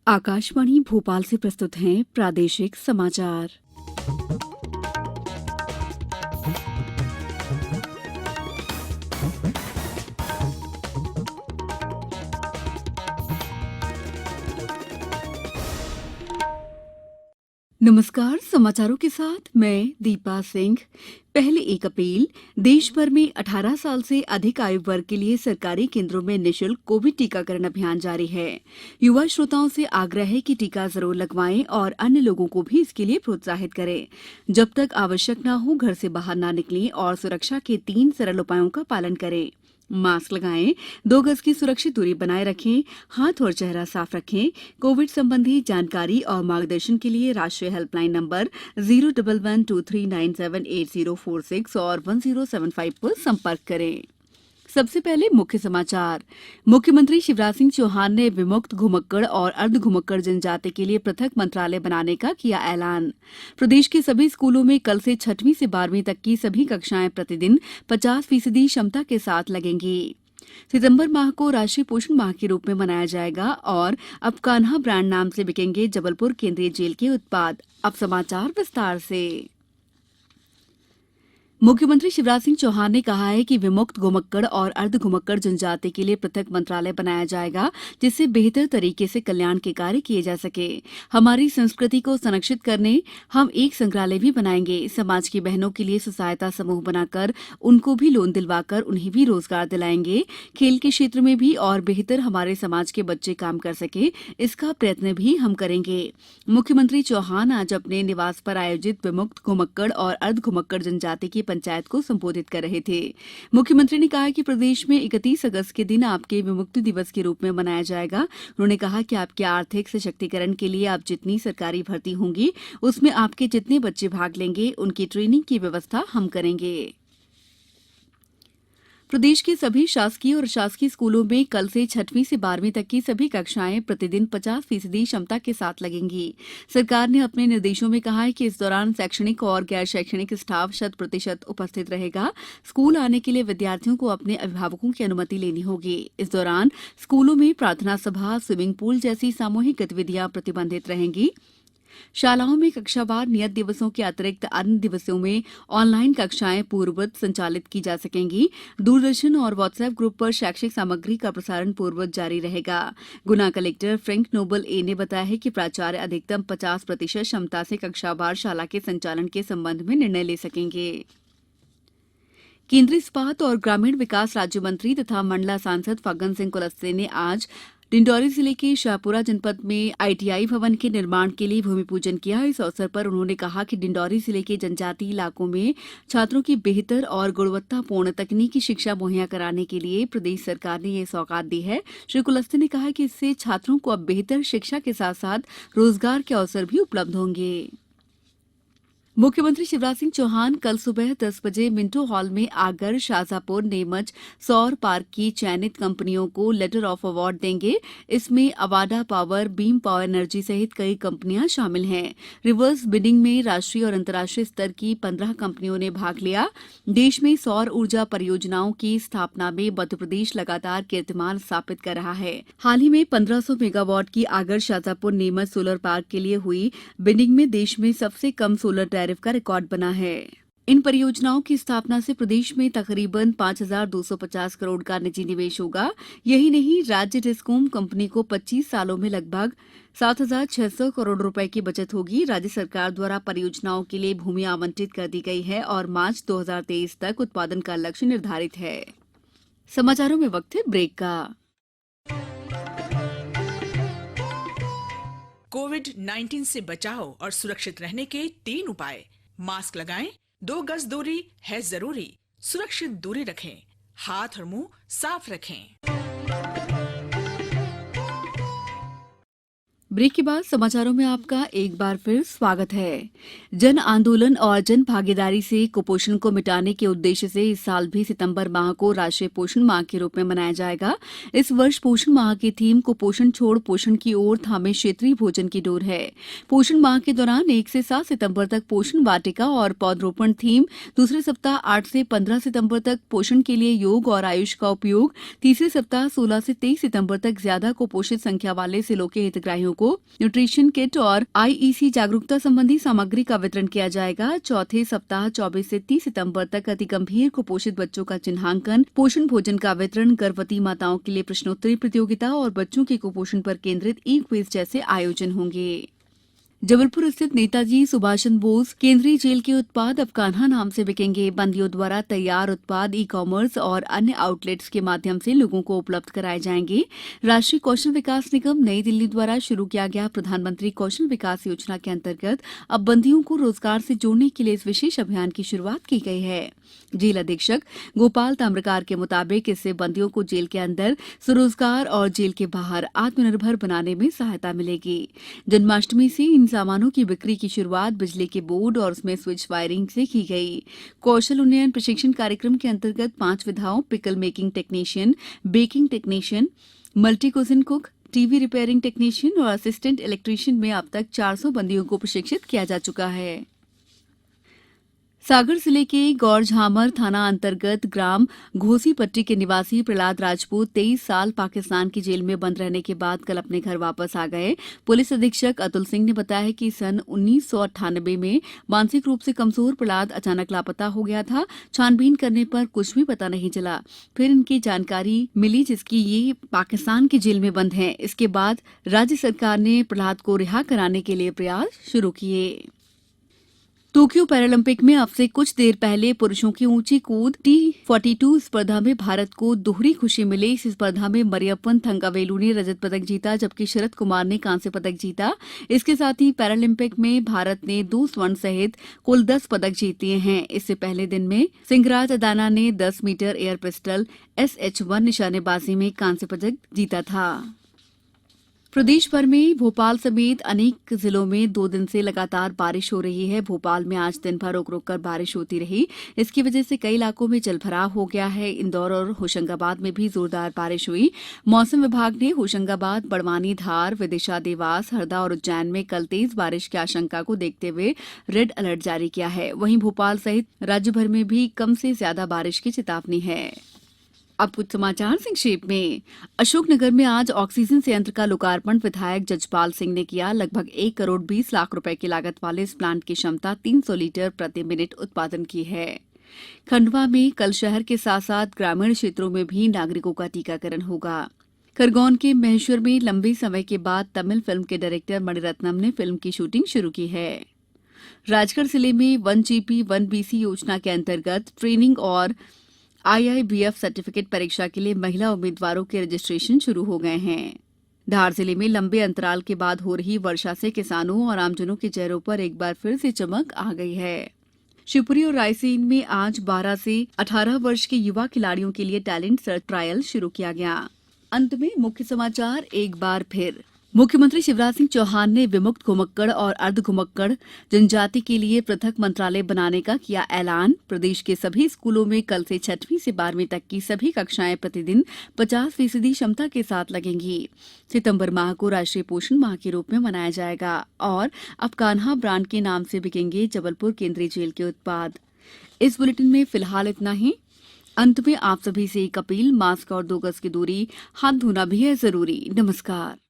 आकाशवाणी भोपाल से प्रस्तुत हैं प्रादेशिक समाचार। नमस्कार, समाचारों के साथ मैं दीपा सिंह। पहले 1 अप्रैल देश भर में 18 साल से अधिक आयु वर्ग के लिए सरकारी केंद्रों में निःशुल्क कोविड टीकाकरण अभियान जारी है। युवा श्रोताओं से आग्रह है कि टीका जरूर लगवाएं और अन्य लोगों को भी इसके लिए प्रोत्साहित करें। जब तक आवश्यक न हो घर से बाहर न निकलें और सुरक्षा के 3 सरल उपायों का पालन करें। मास्क लगाएं, 2 गज की सुरक्षित दूरी बनाए रखें, हाथ और चेहरा साफ रखें। कोविड संबंधी जानकारी और मार्गदर्शन के लिए राष्ट्रीय हेल्पलाइन नंबर 01123978046 और 1075 पर संपर्क करें। सबसे पहले मुख्य समाचार। मुख्यमंत्री शिवराज सिंह चौहान ने विमुक्त घुमक्कड़ और अर्ध घुमक्कड़ जनजाति के लिए पृथक मंत्रालय बनाने का किया ऐलान। प्रदेश के सभी स्कूलों में कल से 6वीं से 12वीं तक की सभी कक्षाएं प्रतिदिन 50% क्षमता के साथ लगेंगी। सितंबर माह को राष्ट्रीय पोषण माह के रूप में मनाया जाएगा और अब कान्हा ब्रांड नाम से बिकेंगे जबलपुर केंद्रीय जेल के उत्पाद। अब समाचार विस्तार से। मुख्यमंत्री शिवराज सिंह चौहान ने कहा है कि विमुक्त घुमक्कड़ और अर्ध घुमक्कड़ जनजाति के लिए पृथक मंत्रालय बनाया जाएगा, जिससे बेहतर तरीके से कल्याण के कार्य किए जा सके। हमारी संस्कृति को संरक्षित करने हम एक संग्रहालय भी बनाएंगे। समाज की बहनों के लिए स्वसहायता समूह बनाकर उनको भी लोन दिलवाकर उन्हें भी रोजगार दिलाएंगे। खेल के क्षेत्र में भी और बेहतर हमारे समाज के बच्चे काम कर सके, इसका प्रयत्न भी हम करेंगे। मुख्यमंत्री चौहान आज अपने निवास पर आयोजित विमुक्त घुमक्कड़ और अर्ध घुमक्कड़ जनजाति की पंचायत को संबोधित कर रहे थे। मुख्यमंत्री ने कहा कि प्रदेश में 31 अगस्त के दिन आपके विमुक्ति दिवस के रूप में मनाया जाएगा। उन्होंने कहा कि आपके आर्थिक सशक्तिकरण के लिए आप जितनी सरकारी भर्ती होंगी, उसमें आपके जितने बच्चे भाग लेंगे, उनकी ट्रेनिंग की व्यवस्था हम करेंगे। प्रदेश के सभी शासकीय और अशासकीय स्कूलों में कल से 6वीं से 12वीं तक की सभी कक्षाएं प्रतिदिन 50% क्षमता के साथ लगेंगी। सरकार ने अपने निर्देशों में कहा है कि इस दौरान शैक्षणिक और गैर शैक्षणिक स्टाफ 100% उपस्थित रहेगा। स्कूल आने के लिए विद्यार्थियों को अपने अभिभावकों की अनुमति लेनी होगी। इस दौरान स्कूलों में प्रार्थना सभा, स्विमिंग पूल जैसी सामूहिक गतिविधियां प्रतिबंधित रहेंगी। शालाओं में कक्षावार नियत दिवसों के अतिरिक्त अन्य दिवसों में ऑनलाइन कक्षाएं पूर्ववत संचालित की जा सकेंगी। दूरदर्शन और व्हाट्सएप ग्रुप पर शैक्षिक सामग्री का प्रसारण पूर्ववत जारी रहेगा। गुना कलेक्टर फ्रैंक नोबल ए ने बताया है कि प्राचार्य अधिकतम 50% क्षमता से कक्षावार शाला के संचालन के संबंध में निर्णय ले सकेंगे। केंद्रीय इस्पात और ग्रामीण विकास राज्य मंत्री तथा मंडला सांसद फग्गन सिंह कुलस्ते ने आज डिंडौरी जिले के शाहपुरा जनपद में आईटीआई भवन के निर्माण के लिए भूमि पूजन किया। इस अवसर पर उन्होंने कहा कि डिंडौरी जिले के जनजातीय इलाकों में छात्रों की बेहतर और गुणवत्तापूर्ण तकनीकी शिक्षा मुहैया कराने के लिए प्रदेश सरकार ने ये सौगात दी है। श्री कुलस्ते ने कहा कि इससे छात्रों को अब बेहतर शिक्षा के साथ साथ रोजगार के अवसर भी उपलब्ध होंगे। मुख्यमंत्री शिवराज सिंह चौहान कल सुबह 10 बजे मिंटो हॉल में आगर, शाजापुर, नीमच सौर पार्क की चयनित कंपनियों को लेटर ऑफ अवार्ड देंगे। इसमें Avaada power, beam power energy सहित कई कंपनियां शामिल हैं। रिवर्स बिडिंग में राष्ट्रीय और अंतर्राष्ट्रीय स्तर की 15 कंपनियों ने भाग लिया। देश में सौर ऊर्जा परियोजनाओं की स्थापना में मध्यप्रदेश लगातार कीर्तिमान स्थापित कर रहा है। हाल ही में 1500 मेगावाट की आगर, शाजापुर, नीमच सोलर पार्क के लिए हुई बिडिंग में देश में सबसे कम सोलर टैरिफ का रिकॉर्ड बना है। इन परियोजनाओं की स्थापना से प्रदेश में तकरीबन 5250 करोड़ का निजी निवेश होगा। यही नहीं, राज्य डिस्कॉम कंपनी को 25 सालों में लगभग 7600 करोड़ रुपए की बचत होगी। राज्य सरकार द्वारा परियोजनाओं के लिए भूमि आवंटित कर दी गई है और मार्च 2023 तक उत्पादन का लक्ष्य निर्धारित है। समाचारों में वक्त है ब्रेक का। कोविड-19 से बचाव और सुरक्षित रहने के 3 उपाय। मास्क लगाएं, 2 गज दूरी है जरूरी, सुरक्षित दूरी रखें, हाथ और मुंह साफ रखें। ब्रेक के बाद समाचारों में आपका एक बार फिर स्वागत है। जन आंदोलन और जन भागीदारी से कुपोषण को मिटाने के उद्देश्य से इस साल भी सितंबर माह को राष्ट्रीय पोषण माह के रूप में मनाया जाएगा। इस वर्ष पोषण माह की थीम कुपोषण छोड़ पोषण की ओर थामे क्षेत्रीय भोजन की डोर है। पोषण माह के दौरान 1 से 7 सितंबर तक पोषण वाटिका और पौधरोपण थीम, दूसरे सप्ताह 8 से 15 सितंबर तक पोषण के लिए योग और आयुष का उपयोग, तीसरे सप्ताह 16 से 23 सितंबर तक ज्यादा कुपोषित संख्या वाले जिलों के हितग्राहियों को न्यूट्रिशन किट और आईईसी जागरूकता संबंधी सामग्री का वितरण किया जाएगा। चौथे सप्ताह 24 से 30 सितंबर तक अति गंभीर कुपोषित बच्चों का चिन्हांकन, पोषण भोजन का वितरण, गर्भवती माताओं के लिए प्रश्नोत्तरी प्रतियोगिता और बच्चों के कुपोषण पर केंद्रित ई क्विज जैसे आयोजन होंगे। जबलपुर स्थित नेताजी सुभाषचंद्र बोस केंद्रीय जेल के उत्पाद अब कान्हा नाम से बिकेंगे। बंदियों द्वारा तैयार उत्पाद ई कॉमर्स और अन्य आउटलेट्स के माध्यम से लोगों को उपलब्ध कराए जाएंगे। राष्ट्रीय कौशल विकास निगम नई दिल्ली द्वारा शुरू किया गया प्रधानमंत्री कौशल विकास योजना के अंतर्गत अब बंदियों को रोजगार से जोड़ने के लिए इस विशेष अभियान की शुरुआत की गई है। जेल अधीक्षक गोपाल ताम्रकार के मुताबिक इससे बंदियों को जेल के अंदर स्वरोजगार और जेल के बाहर आत्मनिर्भर बनाने में सहायता मिलेगी। जन्माष्टमी से इन सामानों की बिक्री की शुरुआत बिजली के बोर्ड और उसमें स्विच वायरिंग से की गई। कौशल उन्नयन प्रशिक्षण कार्यक्रम के अंतर्गत 5 विधाओं pickle making technician, baking technician, multi cuisine cook, TV repairing technician और असिस्टेंट इलेक्ट्रीशियन में अब तक 400 बंदियों को प्रशिक्षित किया जा चुका है। सागर जिले के गौरझामर थाना अंतर्गत ग्राम घोसीपट्टी के निवासी प्रहलाद राजपूत 23 साल पाकिस्तान की जेल में बंद रहने के बाद कल अपने घर वापस आ गए। पुलिस अधीक्षक अतुल सिंह ने बताया कि सन 1998 में मानसिक रूप से कमजोर प्रहलाद अचानक लापता हो गया था। छानबीन करने पर कुछ भी पता नहीं चला। फिर इनकी जानकारी मिली जिसकी ये पाकिस्तान की जेल में बंद हैं। इसके बाद राज्य सरकार ने प्रहलाद को रिहा कराने के लिए प्रयास शुरू किए। टोक्यो पैरालंपिक में अब से कुछ देर पहले पुरुषों की ऊंची कूद T42 स्पर्धा में भारत को दोहरी खुशी मिली। इस स्पर्धा में मरियप्पन थंगावेलु ने रजत पदक जीता जबकि शरद कुमार ने कांस्य पदक जीता। इसके साथ ही पैरालंपिक में भारत ने 2 स्वर्ण सहित कुल 10 पदक जीत लिए हैं। इससे पहले दिन में सिंगराज अदाना ने 10 मीटर एयर पिस्टल SH1 निशानेबाजी में कांस्य पदक जीता था। प्रदेश भर में भोपाल समेत अनेक जिलों में 2 दिन से लगातार बारिश हो रही है। भोपाल में आज दिन भर रुक रुक कर बारिश होती रही। इसकी वजह से कई इलाकों में जलभराव हो गया है। इंदौर और होशंगाबाद में भी जोरदार बारिश हुई। मौसम विभाग ने होशंगाबाद, बड़वानी, धार, विदिशा, देवास, हरदा और उज्जैन में कल तेज बारिश की आशंका को देखते हुए रेड अलर्ट जारी किया है। वहीं भोपाल सहित राज्य भर में भी कम से ज्यादा बारिश की चेतावनी है। अब कुछ समाचार संक्षेप में। अशोकनगर में आज ऑक्सीजन संयंत्र का लोकार्पण विधायक जजपाल सिंह ने किया। लगभग 1 करोड़ 20 लाख रुपए की लागत वाले इस प्लांट की क्षमता 300 लीटर प्रति मिनट उत्पादन की है। खंडवा में कल शहर के साथ साथ ग्रामीण क्षेत्रों में भी नागरिकों का टीकाकरण होगा। खरगोन के महेश्वर में लंबे समय के बाद तमिल फिल्म के डायरेक्टर मणिरत्नम ने फिल्म की शूटिंग शुरू की है। राजगढ़ जिले में 1GP 1BC योजना के अंतर्गत ट्रेनिंग और IIBF सर्टिफिकेट परीक्षा के लिए महिला उम्मीदवारों के रजिस्ट्रेशन शुरू हो गए हैं। धार जिले में लंबे अंतराल के बाद हो रही वर्षा से किसानों और आमजनों के चेहरों पर एक बार फिर से चमक आ गई है। शिवपुरी और रायसेन में आज 12 से 18 वर्ष के युवा खिलाड़ियों के लिए टैलेंट सर्च ट्रायल शुरू किया गया। अंत में मुख्य समाचार एक बार फिर। मुख्यमंत्री शिवराज सिंह चौहान ने विमुक्त घुमक्कड़ और अर्ध घुमक्कड़ जनजाति के लिए पृथक मंत्रालय बनाने का किया ऐलान। प्रदेश के सभी स्कूलों में कल से 6वीं से 12वीं तक की सभी कक्षाएं प्रतिदिन 50% क्षमता के साथ लगेंगी। सितंबर माह को राष्ट्रीय पोषण माह के रूप में मनाया जाएगा। और अब कान्हा ब्रांड के नाम से बिकेंगे जबलपुर केंद्रीय जेल के उत्पाद। इस बुलेटिन में फिलहाल इतना ही। अंत में आप सभी से एक अपील, मास्क और 2 गज की दूरी, हाथ धोना भी है जरूरी। नमस्कार।